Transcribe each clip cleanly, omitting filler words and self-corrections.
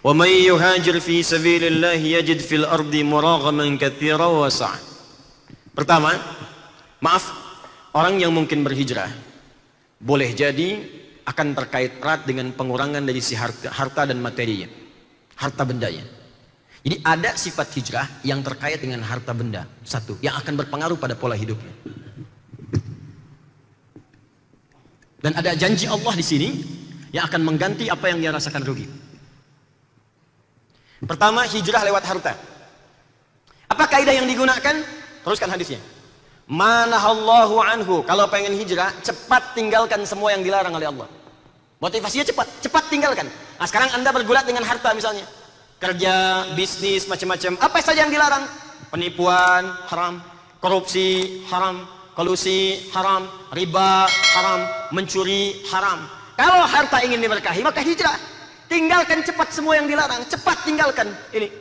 Wa may yuhajir fi sabilillah yajid fil ardi muraghaman katsira wa sa'a. Pertama, maaf, orang yang mungkin berhijrah boleh jadi akan terkait erat dengan pengurangan dari si harta dan materinya, harta bendanya. Jadi ada sifat hijrah yang terkait dengan harta benda, satu, yang akan berpengaruh pada pola hidupnya. Dan ada janji Allah di sini yang akan mengganti apa yang dia rasakan rugi. Pertama, hijrah lewat harta. Apa kaidah yang digunakan? Teruskan hadisnya. Manahallahu anhu. Kalau pengen hijrah, cepat tinggalkan semua yang dilarang oleh Allah. Motivasinya cepat tinggalkan. Nah, sekarang Anda bergulat dengan harta misalnya. Kerja, bisnis, macam-macam. Apa saja yang dilarang? Penipuan, haram. Korupsi, haram. Kolusi, haram. Riba, haram. Mencuri, haram. Kalau harta ingin diberkahi, maka hijrah. Tinggalkan cepat semua yang dilarang. Cepat tinggalkan ini.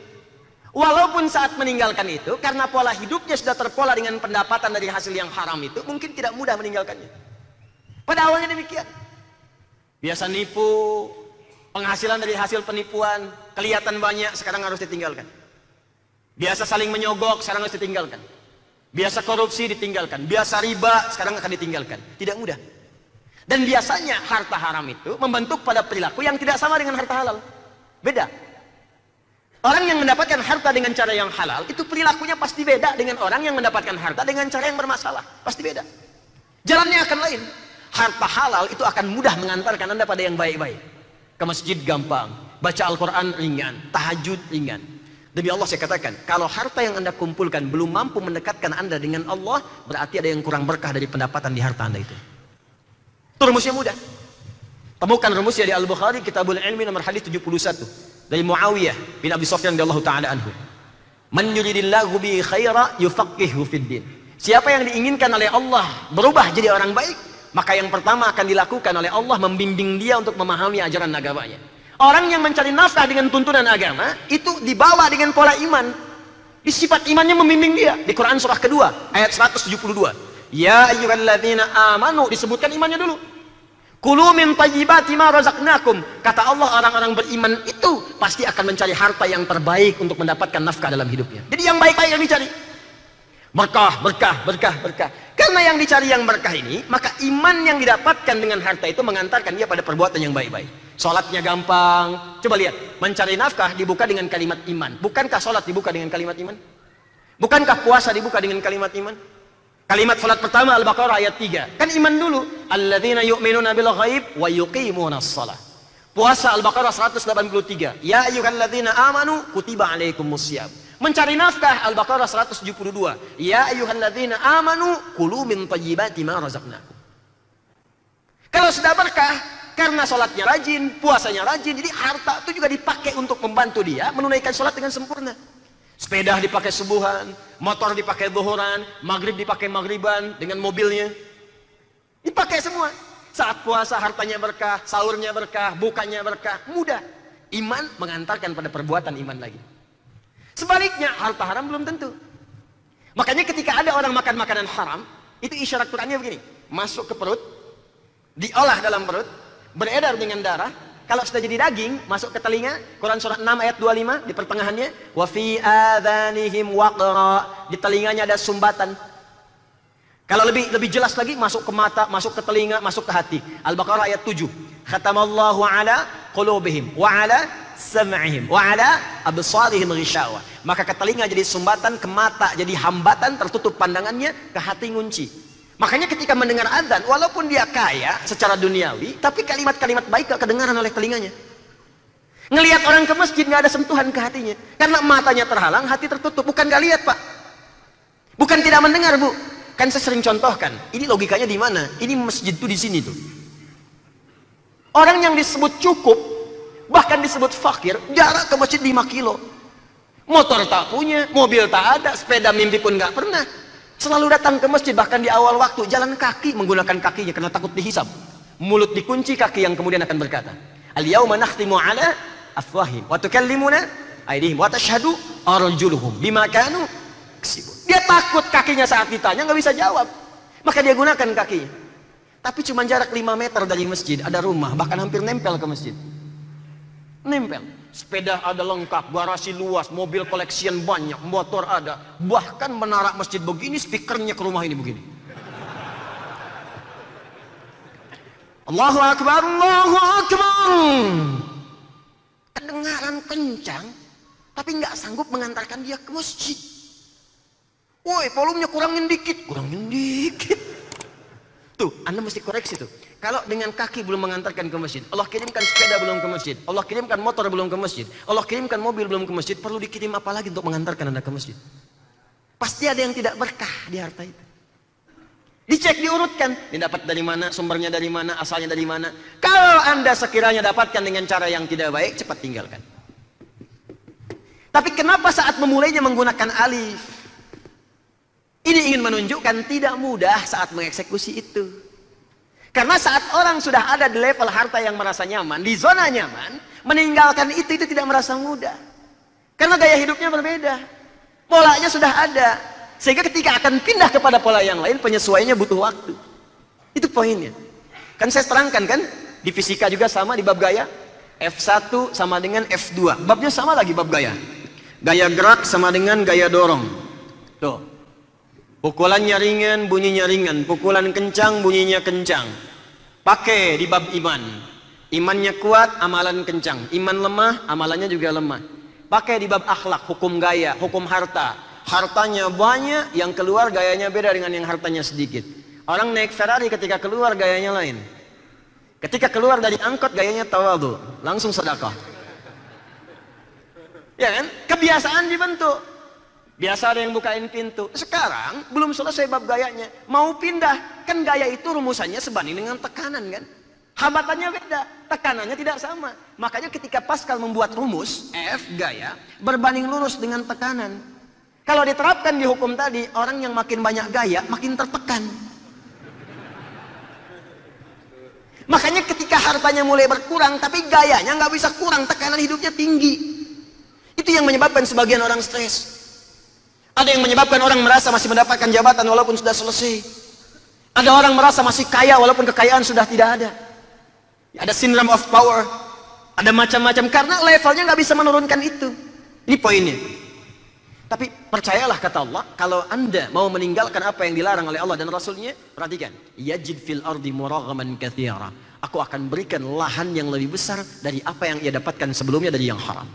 Walaupun saat meninggalkan itu, karena pola hidupnya sudah terpola dengan pendapatan dari hasil yang haram itu, mungkin tidak mudah meninggalkannya. Pada awalnya demikian. Biasa nipu, penghasilan dari hasil penipuan, kelihatan banyak, sekarang harus ditinggalkan. Biasa saling menyogok, sekarang harus ditinggalkan. Biasa korupsi, ditinggalkan. Biasa riba, sekarang akan ditinggalkan. Tidak mudah. Dan biasanya harta haram itu membentuk pada perilaku yang tidak sama dengan harta halal. Beda. Orang yang mendapatkan harta dengan cara yang halal, itu perilakunya pasti beda dengan orang yang mendapatkan harta dengan cara yang bermasalah. Pasti beda. Jalannya akan lain. Harta halal itu akan mudah mengantarkan Anda pada yang baik-baik. Ke masjid gampang, baca Al-Quran ringan, tahajud ringan. Demi Allah saya katakan, kalau harta yang Anda kumpulkan belum mampu mendekatkan Anda dengan Allah, berarti ada yang kurang berkah dari pendapatan di harta Anda itu. Itu rumusnya mudah. Temukan rumusnya di Al-Bukhari, Kitabul Ilmi nomor hadis 71 dari Muawiyah bin Abi Sufyan radhiyallahu taala anhu. Man yuridillahu bi khaira yufaqihu fid din. Siapa yang diinginkan oleh Allah berubah jadi orang baik, maka yang pertama akan dilakukan oleh Allah membimbing dia untuk memahami ajaran agamanya. Orang yang mencari nafkah dengan tuntunan agama itu dibawa dengan pola iman. Di sifat imannya membimbing dia. Di Quran surah kedua ayat 172. Ya ayyuhalladzina amanu, disebutkan imannya dulu. Kulu min thayyibati ma razaqnakum. Kata Allah, orang-orang beriman itu pasti akan mencari harta yang terbaik untuk mendapatkan nafkah dalam hidupnya. Jadi yang baik-baik yang dicari. Berkah, berkah, berkah, berkah. Karena yang dicari yang berkah ini, maka iman yang didapatkan dengan harta itu mengantarkan dia pada perbuatan yang baik-baik. Sholatnya gampang. Coba lihat, mencari nafkah dibuka dengan kalimat iman. Bukankah sholat dibuka dengan kalimat iman? Bukankah puasa dibuka dengan kalimat iman? Kalimat salat pertama Al-Baqarah ayat 3. Kan iman dulu. Alladzina yu'minuna bil ghaib wa yuqimunas shalah. Puasa Al-Baqarah 183. Ya ayyuhalladzina amanu kutiba alaikumusiyam. Mencari nafkah Al-Baqarah 172. Ya ayyuhalladzina amanu kulu min thayyibati ma razaqnakum. Kalau sudah berkah karena salatnya rajin, puasanya rajin, jadi harta itu juga dipakai untuk membantu dia menunaikan salat dengan sempurna. Sepeda dipakai subuhan, motor dipakai zuhuran, maghrib dipakai maghriban dengan mobilnya. Dipakai semua. Saat puasa hartanya berkah, sahurnya berkah, bukanya berkah, mudah. Iman mengantarkan pada perbuatan iman lagi. Sebaliknya, harta haram belum tentu. Makanya ketika ada orang makan makanan haram, itu isyarat Qurannya begini. Masuk ke perut, diolah dalam perut, beredar dengan darah. Kalau sudah jadi daging, masuk ke telinga, Quran surah 6 ayat 25 di pertengahannya, wa fi adhanihim waqra, di telinganya ada sumbatan. Kalau lebih jelas lagi, masuk ke mata, masuk ke telinga, masuk ke hati. Al-Baqarah ayat 7. Khatamallahu ala qulubihim wa ala sam'ihim wa ala absarihim ghishawa. Maka ke telinga jadi sumbatan, ke mata jadi hambatan, tertutup pandangannya, ke hati ngunci. Makanya ketika mendengar azan, walaupun dia kaya secara duniawi, tapi kalimat-kalimat baik gak kedengaran oleh telinganya. Ngelihat orang ke masjid gak ada sentuhan ke hatinya, karena matanya terhalang, hati tertutup. Bukan gak lihat, Pak, bukan tidak mendengar, Bu. Kan saya sering contohkan, ini logikanya di mana? Ini masjid tuh di sini tuh. Orang yang disebut cukup, bahkan disebut fakir, jarak ke masjid 5 kilo. Motor tak punya, mobil tak ada, sepeda mimpi pun gak pernah. Selalu datang ke masjid, bahkan di awal waktu jalan kaki, menggunakan kakinya karena takut dihisab. Mulut dikunci, kaki yang kemudian akan berkata, al-yauma nakhtimu ala afwahim wa tukallimuna aydihim wa tashhadu arjuluhum bima kanu yaksibun. Dia takut kakinya saat ditanya nggak bisa jawab, maka dia gunakan kakinya. Tapi cuma jarak 5 meter dari masjid ada rumah, bahkan hampir nempel ke masjid. Nempel. Sepeda ada lengkap, garasi luas, mobil koleksian banyak, motor ada. Bahkan menara masjid begini, speakernya ke rumah ini begini. Allahu Akbar, Allahu Akbar. Kedengaran kencang, tapi nggak sanggup mengantarkan dia ke masjid. Woi, volumenya kurangin dikit, kurangin dikit. Tuh, Anda mesti koreksi tuh. Kalau dengan kaki belum mengantarkan ke masjid, Allah kirimkan sepeda belum ke masjid, Allah kirimkan motor belum ke masjid, Allah kirimkan mobil belum ke masjid, perlu dikirim apa lagi untuk mengantarkan Anda ke masjid? Pasti ada yang tidak berkah di harta itu. Dicek, diurutkan, didapat dari mana, sumbernya dari mana, asalnya dari mana. Kalau Anda sekiranya dapatkan dengan cara yang tidak baik, cepat tinggalkan. Tapi kenapa saat memulainya menggunakan alif? Ini ingin menunjukkan tidak mudah saat mengeksekusi itu. Karena saat orang sudah ada di level harta yang merasa nyaman, di zona nyaman, meninggalkan itu tidak merasa mudah. Karena gaya hidupnya berbeda. Polanya sudah ada. Sehingga ketika akan pindah kepada pola yang lain, penyesuaiannya butuh waktu. Itu poinnya. Kan saya terangkan kan, di fisika juga sama di bab gaya. F1 sama dengan F2. Babnya sama lagi bab gaya. Gaya gerak sama dengan gaya dorong. Tuh. Pukulannya ringan, bunyinya ringan. Pukulan kencang, bunyinya kencang. Pakai di bab iman. Imannya kuat, amalan kencang. Iman lemah, amalannya juga lemah. Pakai di bab akhlak, hukum gaya, hukum harta. Hartanya banyak, yang keluar gayanya beda dengan yang hartanya sedikit. Orang naik Ferrari ketika keluar gayanya lain. Ketika keluar dari angkot gayanya tawadhu, langsung sedekah. Ya kan? Kebiasaan dibentuk. Biasa ada yang bukain pintu. Sekarang belum selesai bab gayanya, mau pindah. Kan gaya itu rumusannya sebanding dengan tekanan kan. Hambatannya beda, tekanannya tidak sama. Makanya ketika Pascal membuat rumus F gaya berbanding lurus dengan tekanan. Kalau diterapkan di hukum tadi, orang yang makin banyak gaya makin tertekan. Makanya ketika hartanya mulai berkurang tapi gayanya nggak bisa kurang, tekanan hidupnya tinggi. Itu yang menyebabkan sebagian orang stres. Ada yang menyebabkan orang merasa masih mendapatkan jabatan walaupun sudah selesai. Ada orang merasa masih kaya walaupun kekayaan sudah tidak ada. Ada syndrome of power. Ada macam-macam karena levelnya nggak bisa menurunkan itu. Ini poinnya. Tapi percayalah kata Allah, kalau Anda mau meninggalkan apa yang dilarang oleh Allah dan Rasulnya, perhatikan. Yajid fil ardi muraghaman katsira. Aku akan berikan lahan yang lebih besar dari apa yang ia dapatkan sebelumnya dari yang haram.